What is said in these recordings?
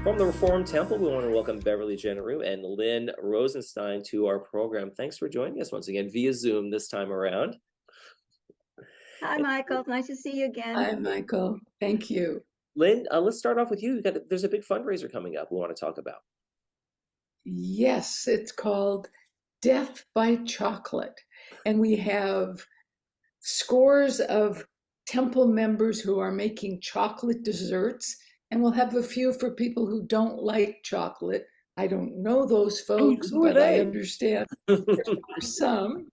From the Reformed Temple, we want to welcome Beverly Generou and Lynn Rosenstein to our program. Thanks for joining us once again via Zoom this time around. Hi, Michael. Nice to see you again. Hi, Michael. Thank you. Lynn, let's start off with you. There's a big fundraiser coming up we want to talk about. Yes, it's called Death by Chocolate. And we have scores of temple members who are making chocolate desserts. And we'll have a few for people who don't like chocolate. I don't know those folks, Who are but I they? understand there are some.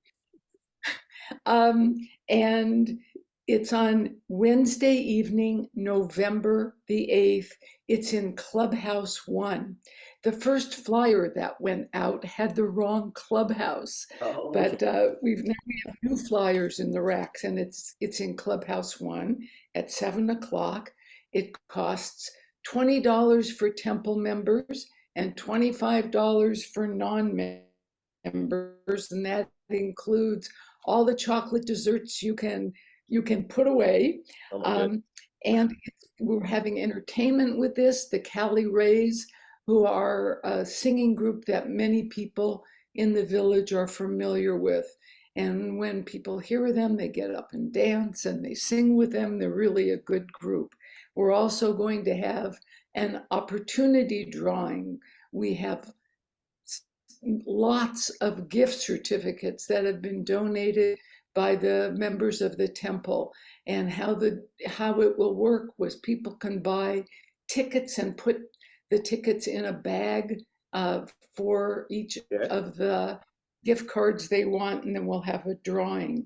And it's on Wednesday evening, November the 8th. It's in Clubhouse 1. The first flyer that went out had the wrong clubhouse, Oh, but okay. we have new flyers in the racks, and it's in Clubhouse 1 at 7 o'clock. It costs $20 for temple members and $25 for non-members, and that includes all the chocolate desserts you can put away. Oh my goodness. And we're having entertainment with this. The Cali Rays, who are a singing group that many people in the village are familiar with. And when people hear them, they get up and dance and they sing with them. They're really a good group. We're also going to have an opportunity drawing. We have lots of gift certificates that have been donated by the members of the temple. And how it will work was people can buy tickets and put the tickets in a bag for each of the gift cards they want, and then we'll have a drawing.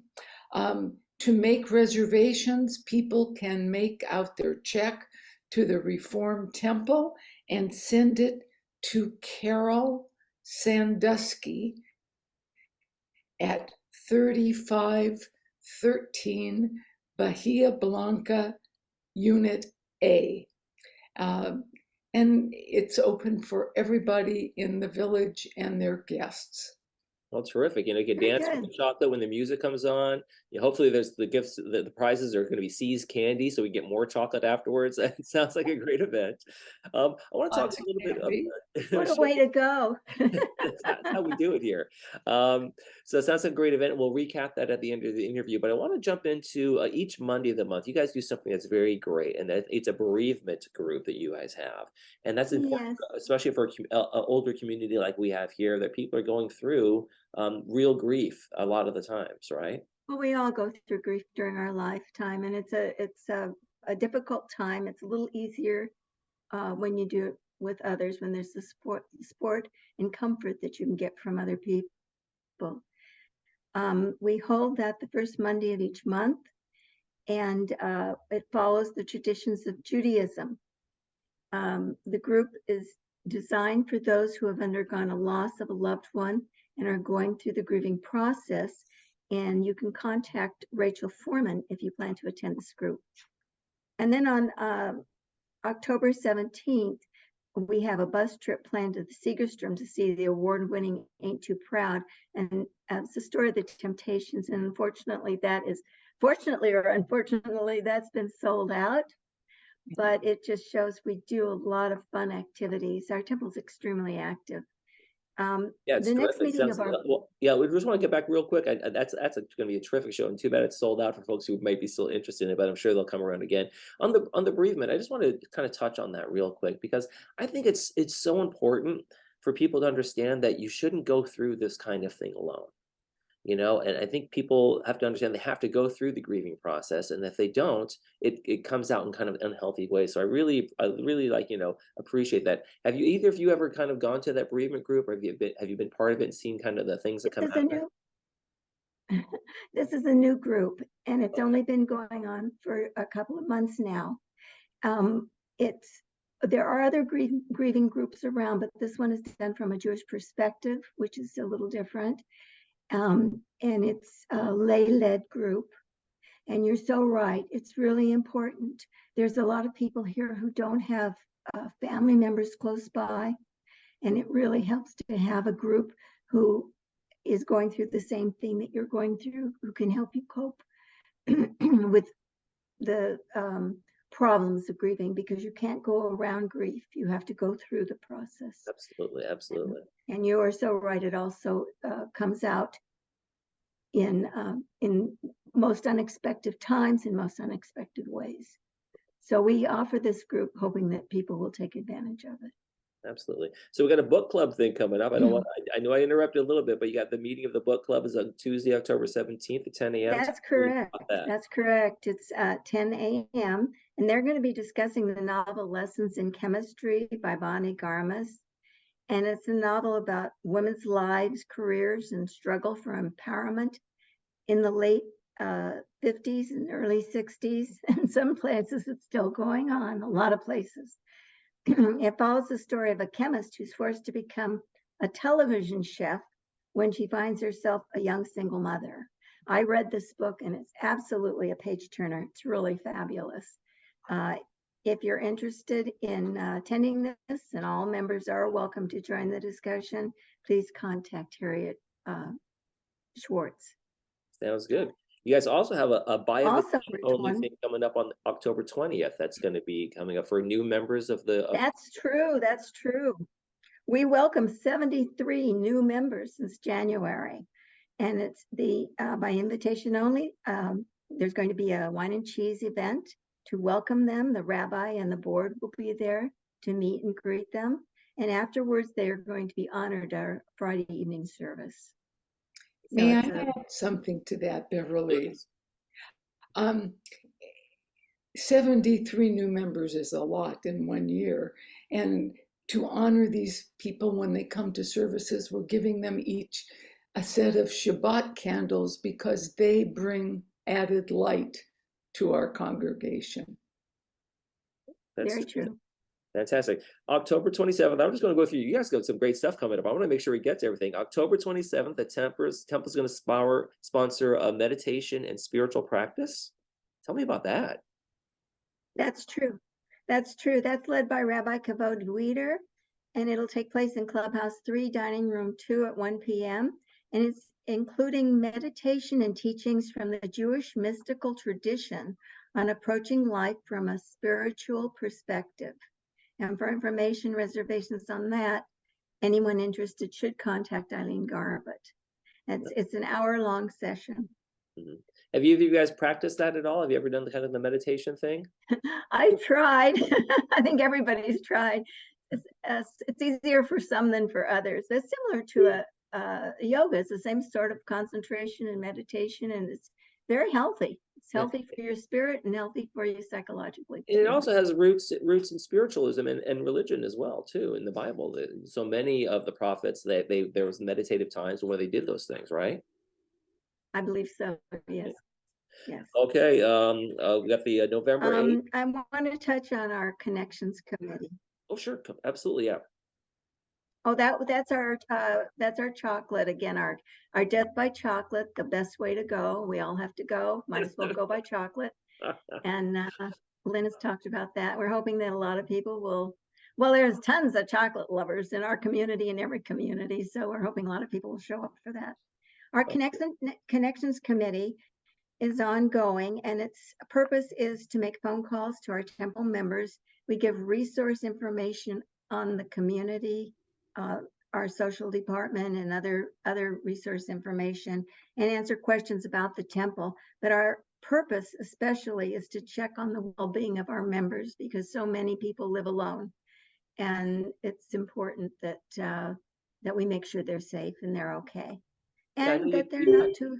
To make reservations, people can make out their check to the Reformed Temple and send it to Carol Sandusky at 3513 Bahia Blanca, Unit A. And it's open for everybody in the village and their guests. Well, terrific. You can Very dance with good. the chocolate when the music comes on. Hopefully there's the gifts, the prizes are going to be C's candy, so we get more chocolate afterwards. It sounds like a great event. I want to talk Lots a of little bit candy. What a way to go. That's how we do it here. So it sounds like a great event. We'll recap that at the end of the interview, but I want to jump into each Monday of the month. You guys do something that's very great, and it's a bereavement group that you guys have. And that's important, Yes. especially for an older community like we have here, that people are going through real grief a lot of the times, right? Well, we all go through grief during our lifetime, and it's a difficult time. It's a little easier when you do it with others, when there's the support and comfort that you can get from other people. We hold that the first Monday of each month, and it follows the traditions of Judaism. The group is designed for those who have undergone a loss of a loved one and are going through the grieving process. And you can contact Rachel Foreman if you plan to attend this group. And then on October 17th, we have a bus trip planned to the Segerstrom to see the award-winning Ain't Too Proud. And it's the story of the Temptations. And unfortunately, fortunately or unfortunately, that's been sold out. But it just shows we do a lot of fun activities. Our temple's extremely active. Yeah, it's The next terrific. meeting Sounds of our well. Yeah, we just want to get back real quick. That's going to be a terrific show, and too bad it's sold out for folks who might be still interested in it. But I'm sure they'll come around again on the bereavement. I just want to kind of touch on that real quick because I think it's so important for people to understand that you shouldn't go through this kind of thing alone. And I think people have to understand they have to go through the grieving process, and if they don't, it comes out in kind of unhealthy ways. So I really like, appreciate that. Have you either of you ever kind of gone to that bereavement group, or have you been part of it and seen kind of the things that come out of that? This is a new group, and it's only been going on for a couple of months now. There are other grieving groups around, but this one is done from a Jewish perspective, which is a little different. And it's a lay-led group. And you're so right. It's really important. There's a lot of people here who don't have family members close by. And it really helps to have a group who is going through the same thing that you're going through, who can help you cope with the problems of grieving, because you can't go around grief. You have to go through the process. Absolutely, absolutely. And you are so right. It also comes out in most unexpected times, in most unexpected ways. So we offer this group hoping that people will take advantage of it. Absolutely. So we got a book club thing coming up. I know I interrupted a little bit, but you got the meeting of the book club is on Tuesday, October 17th at 10 a.m. That's Tell me correct. about that. That's correct. It's 10 a.m. and they're going to be discussing the novel Lessons in Chemistry by Bonnie Garmas. And it's a novel about women's lives, careers, and struggle for empowerment in the late 50s and early 60s. In some places, it's still going on, a lot of places. It follows the story of a chemist who's forced to become a television chef when she finds herself a young single mother. I read this book and it's absolutely a page turner. It's really fabulous. If you're interested in attending this, and all members are welcome to join the discussion, please contact Harriet Schwartz. Sounds good. You guys also have a buy Also, only thing coming up on October 20th. That's going to be coming up for new members of the. That's true. That's true. We welcome 73 new members since January, and it's the by invitation only. There's going to be a wine and cheese event to welcome them. The rabbi and the board will be there to meet and greet them. And afterwards, they're going to be honored our Friday evening service. May I add something to that, Beverly? 73 new members is a lot in 1 year. And to honor these people when they come to services, we're giving them each a set of Shabbat candles because they bring added light to our congregation. That's very true. Fantastic. October 27th. I'm just going to go through. You guys got some great stuff coming up. I want to make sure we get to everything. October 27th, the Temple's going to sponsor a meditation and spiritual practice. Tell me about that. That's true. That's true. That's led by Rabbi Kavod Weider, and it'll take place in Clubhouse 3, Dining Room 2 at 1 p.m. And it's including meditation and teachings from the Jewish mystical tradition on approaching life from a spiritual perspective. And for information, reservations on that, anyone interested should contact Eileen Garbutt. It's an hour-long session. Mm-hmm. Have you guys practiced that at all? Have you ever done the kind of the meditation thing? I tried. I think everybody's tried. It's easier for some than for others. It's similar to yoga. It's the same sort of concentration and meditation, and it's very healthy. It's healthy for your spirit and healthy for you psychologically. And it also has roots in spiritualism and religion as well, too, in the Bible. So many of the prophets, there was meditative times where they did those things, right? I believe so. Yes. Yes. Okay. We got the November 8th. I want to touch on our connections committee. Oh, sure. Absolutely. Yeah. Oh, that's our chocolate again. Our death by chocolate, the best way to go. We all have to go. Might as well go by chocolate. And Lynn has talked about that. We're hoping that a lot of people will. Well, there's tons of chocolate lovers in our community and every community, so we're hoping a lot of people will show up for that. Our connections committee is ongoing, and its purpose is to make phone calls to our temple members. We give resource information on the community, our social department, and other resource information, and answer questions about the temple. But our purpose especially is to check on the well-being of our members, because so many people live alone, and it's important that that we make sure they're safe and they're okay, and that they're not too.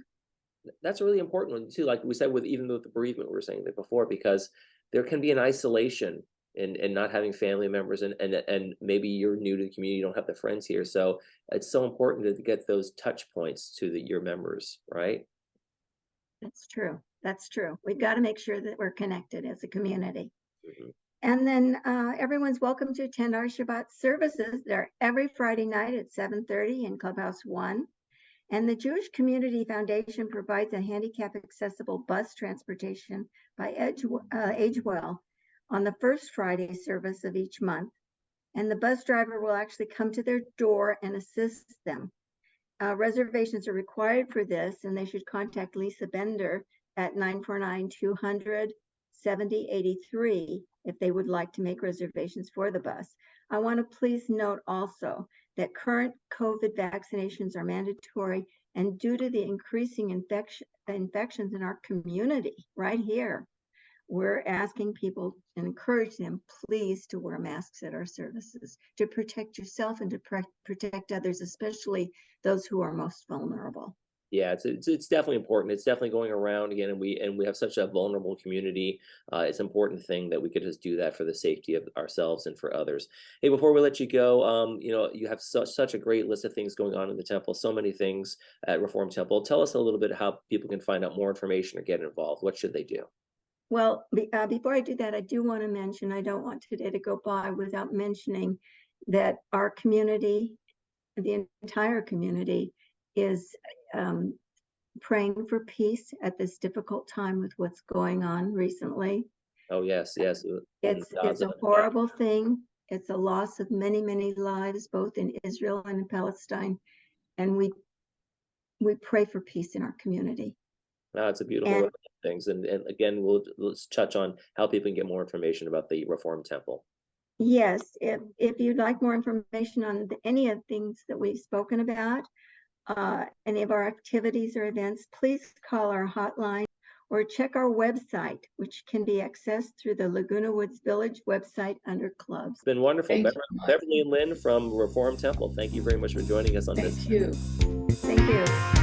That's a really important one too. Like we said, even with the bereavement, we were saying that before, because there can be an isolation and not having family members, and maybe you're new to the community, you don't have the friends here. So it's so important to get those touch points to your members, right? That's true. That's true. We've got to make sure that we're connected as a community. Mm-hmm. And then everyone's welcome to attend our Shabbat services. They're every Friday night at 7:30 in Clubhouse 1. And the Jewish Community Foundation provides a handicap-accessible bus transportation by Agewell on the first Friday service of each month. And the bus driver will actually come to their door and assist them. Reservations are required for this, and they should contact Lisa Bender at 949-200 7083 if they would like to make reservations for the bus. I want to please note also that current COVID vaccinations are mandatory, and due to the increasing infections in our community right here, we're asking people and encourage them, please, to wear masks at our services to protect yourself and to protect others, especially those who are most vulnerable. Yeah, it's definitely important. It's definitely going around again, and we have such a vulnerable community. It's an important thing that we could just do that for the safety of ourselves and for others. Hey, before we let you go, you have such a great list of things going on in the temple. So many things at Reform Temple. Tell us a little bit how people can find out more information or get involved. What should they do? Well, before I do that, I do want to mention, I don't want today to go by without mentioning that our community, the entire community, is praying for peace at this difficult time with what's going on recently. Oh yes, yes. It's a horrible thing. It's a loss of many, many lives, both in Israel and in Palestine. And we pray for peace in our community. No, it's a beautiful way And to look at things. And again, let's touch on how people can get more information about the Reform Temple. yes, if you'd like more information on any of the things that we've spoken about, any of our activities or events, please call our hotline or check our website, which can be accessed through the Laguna Woods Village website under clubs. It's been wonderful. Thank you, Beverly and Lynn from Reform Temple, thank you very much for joining us on this. Thank you. Thank you.